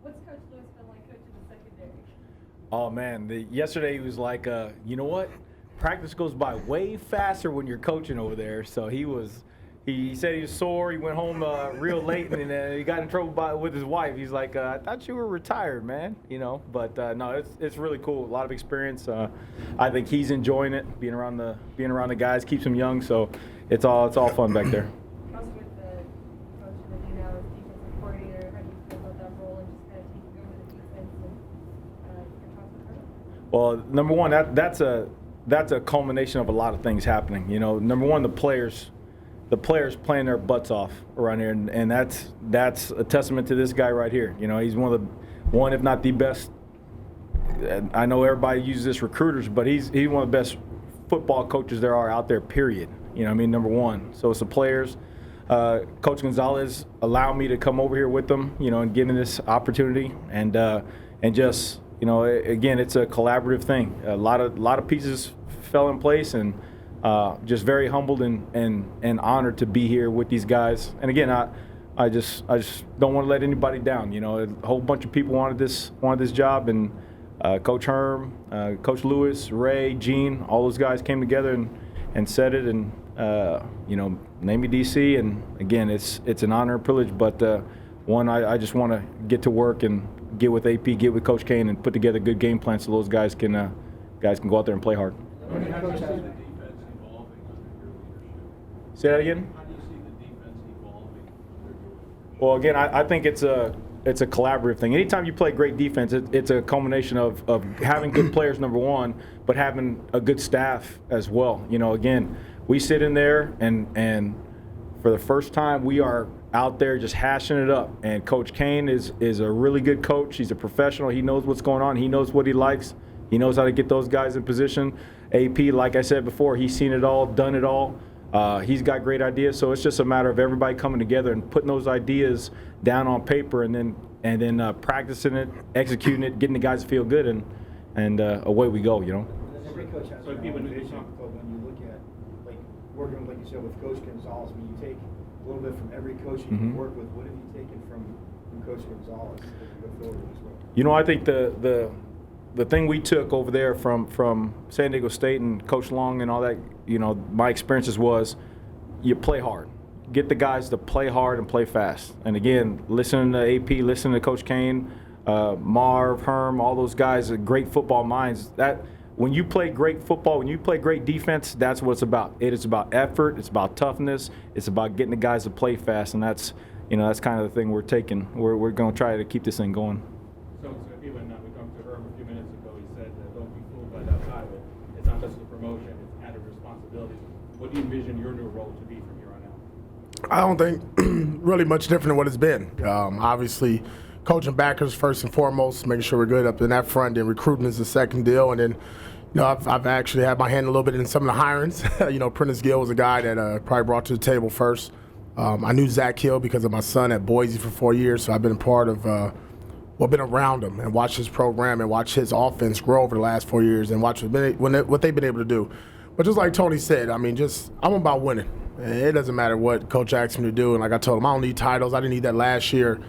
What's Coach Lewis been like coaching the secondary? Oh man, yesterday he was like, you know what? Practice goes by way faster when you're coaching over there. So he said he was sore. He went home real late, and he got in trouble with his wife. He's like, I thought you were retired, man. You know, but no, it's really cool. A lot of experience. I think he's enjoying it, being around the guys, keeps him young. So it's all fun back there. Also with the coach that you now as defensive coordinator, how do you feel about that role and just kind of taking over the defense and your thoughts with her? Well, number one, that's a culmination of a lot of things happening. You know, number one, the players playing their butts off around here, and that's a testament to this guy right here. You know, he's one if not the best. I know everybody uses this recruiters, but he's one of the best football coaches there are out there. Period. You know what I mean? Number one. So it's the players. Coach Gonzalez allowed me to come over here with them, you know, and give me this opportunity, and just, you know, again, it's a collaborative thing. A lot of pieces fell in place, and just very humbled and honored to be here with these guys. And again, I just don't want to let anybody down. You know, a whole bunch of people wanted this job, and Coach Herm, Coach Lewis, Ray, Gene, all those guys came together and said it, and you know, named me DC. And again, it's an honor and privilege. But one, I just want to get to work and get with AP, get with Coach Kane, and put together a good game plan so those guys can go out there and play hard. How do you see the defense evolving under your leadership? Say that again? How do you see the defense evolving under your leadership? Well, again, I think it's a collaborative thing. Anytime you play great defense, it's a culmination of having good players, number one, but having a good staff as well. You know, again, we sit in there and for the first time we are out there just hashing it up. And Coach Kane is a really good coach. He's a professional. He knows what's going on. He knows what he likes. He knows how to get those guys in position. AP, like I said before, he's seen it all, done it all. He's got great ideas, so it's just a matter of everybody coming together and putting those ideas down on paper, and then practicing it, executing it, getting the guys to feel good, and away we go. You know. Every coach has their own vision, but when you look at, like, working, like you said, with Coach Gonzalez, I mean, you take a little bit from every coach you work with. What have you taken from Coach Gonzalez as you go forward as well? You know, I think the thing we took over there from San Diego State and Coach Long and all that, you know, my experiences was you play hard. Get the guys to play hard and play fast. And again, listening to AP, listening to Coach Kane, Marv, Herm, all those guys are great football minds. That when you play great football, when you play great defense, that's what it's about. It is about effort, it's about toughness, it's about getting the guys to play fast, and that's kind of the thing we're taking. We're going to try to keep this thing going. So when we talked to Herm a few minutes ago, he said, don't be fooled by that title. It's not just a promotion, it's added responsibilities. What do you envision your new role to be from here on out? I don't think really much different than what it's been. Obviously, coaching backers first and foremost, making sure we're good up in that front, and recruiting is the second deal. And then, you know, I've actually had my hand a little bit in some of the hirings. You know, Prentice Gill was a guy that probably brought to the table first. I knew Zach Hill because of my son at Boise for 4 years, so I've been a part of been around him and watched his program and watched his offense grow over the last 4 years and watch what they've been able to do. But just like Tony said, I mean, I'm about winning. It doesn't matter what Coach asked me to do. And like I told him, I don't need titles. I didn't need that last year.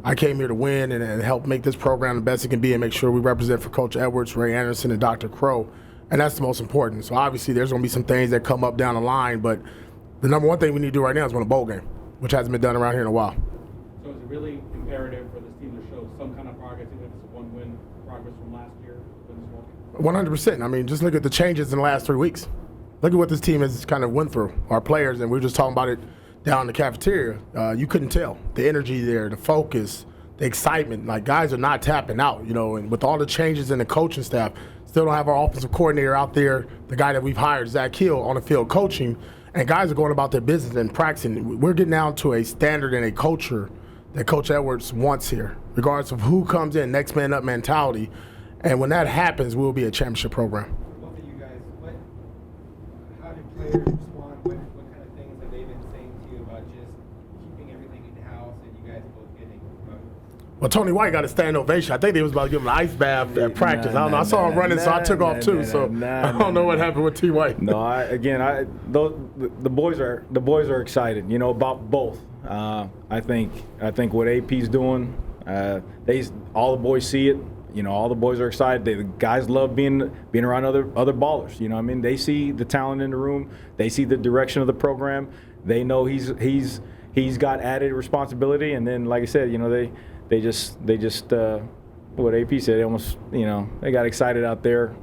I came here to win and help make this program the best it can be and make sure we represent for Coach Edwards, Ray Anderson, and Dr. Crow. And that's the most important. So obviously there's going to be some things that come up down the line. But the number one thing we need to do right now is win a bowl game, which hasn't been done around here in a while. So is it really imperative for this team to show some kind of progress, even if it's a one-win progress from last year? 100%. I mean, just look at the changes in the last 3 weeks. Look at what this team has kind of went through. Our players, and we were just talking about it down in the cafeteria. You couldn't tell the energy there, the focus, the excitement. Like, guys are not tapping out, you know. And with all the changes in the coaching staff, still don't have our offensive coordinator out there, the guy that we've hired, Zach Hill, on the field coaching. And guys are going about their business and practicing. We're getting down to a standard and a culture that Coach Edwards wants here, regardless of who comes in, next man up mentality. And when that happens, we'll be a championship program. Both of you guys, how do players respond? What kind of things have they been saying to you about just keeping everything in-house and you guys both getting promoted? Well, Tony White got a standing ovation. I think they was about to give him an ice bath at practice. I don't know. I saw him running, so I took off too. So I don't know what happened with T. White. No, the boys are excited, you know, about both. I think what AP's doing, All the boys see it. You know, all the boys are excited. The guys love being around other ballers. You know what I mean? They see the talent in the room. They see the direction of the program. They know he's got added responsibility. And then, like I said, you know, they just what AP said, they almost, you know, they got excited out there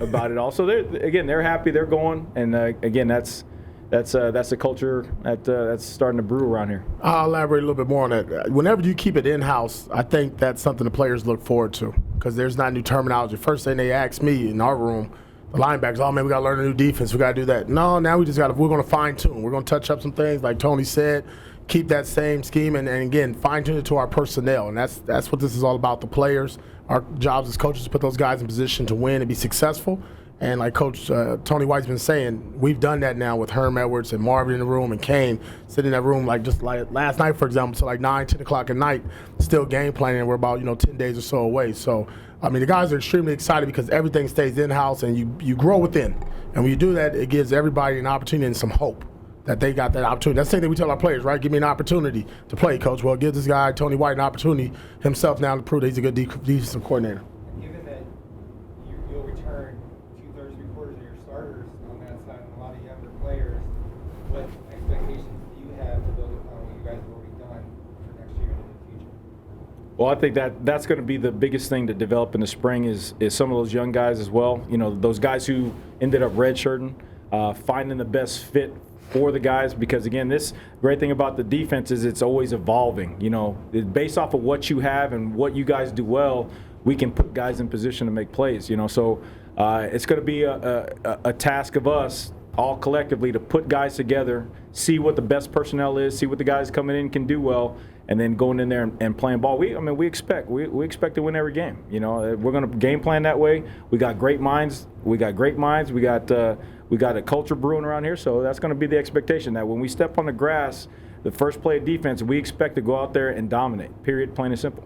about it all. So they're happy. They're going. And again, that's the culture that's starting to brew around here. I'll elaborate a little bit more on that. Whenever you keep it in-house, I think that's something the players look forward to because there's not new terminology. First thing they ask me in our room, the linebackers, oh, man, we got to learn a new defense. We got to do that. No, now we're going to fine-tune. We're going to touch up some things, like Tony said, keep that same scheme, and again, fine-tune it to our personnel. And that's what this is all about, the players. Our jobs as coaches to put those guys in position to win and be successful. And like Coach Tony White's been saying, we've done that now with Herm Edwards and Marvin in the room and Kane sitting in that room like last night, for example, till like 9, 10 o'clock at night, still game planning. And we're about 10 days or so away. So, I mean, the guys are extremely excited because everything stays in-house and you grow within. And when you do that, it gives everybody an opportunity and some hope that they got that opportunity. That's the same thing we tell our players, right? Give me an opportunity to play, Coach. Well, give this guy, Tony White, an opportunity himself now to prove that he's a good defensive coordinator. Given that you'll return 2/3, 3/4 of your starters on that side and a lot of younger players, what expectations do you have to build upon what you guys have already done for next year and in the future? Well, I think that's going to be the biggest thing to develop in the spring is some of those young guys as well. You know, those guys who ended up redshirting, finding the best fit for the guys, because again, this great thing about the defense is it's always evolving. You know, based off of what you have and what you guys do well, we can put guys in position to make plays. You know, so it's going to be a task of us all collectively to put guys together, see what the best personnel is, see what the guys coming in can do well, and then going in there and playing ball. We expect to win every game. You know, we're going to game plan that way. We got great minds. We got a culture brewing around here, so that's going to be the expectation that when we step on the grass, the first play of defense, we expect to go out there and dominate. Period. Plain and simple.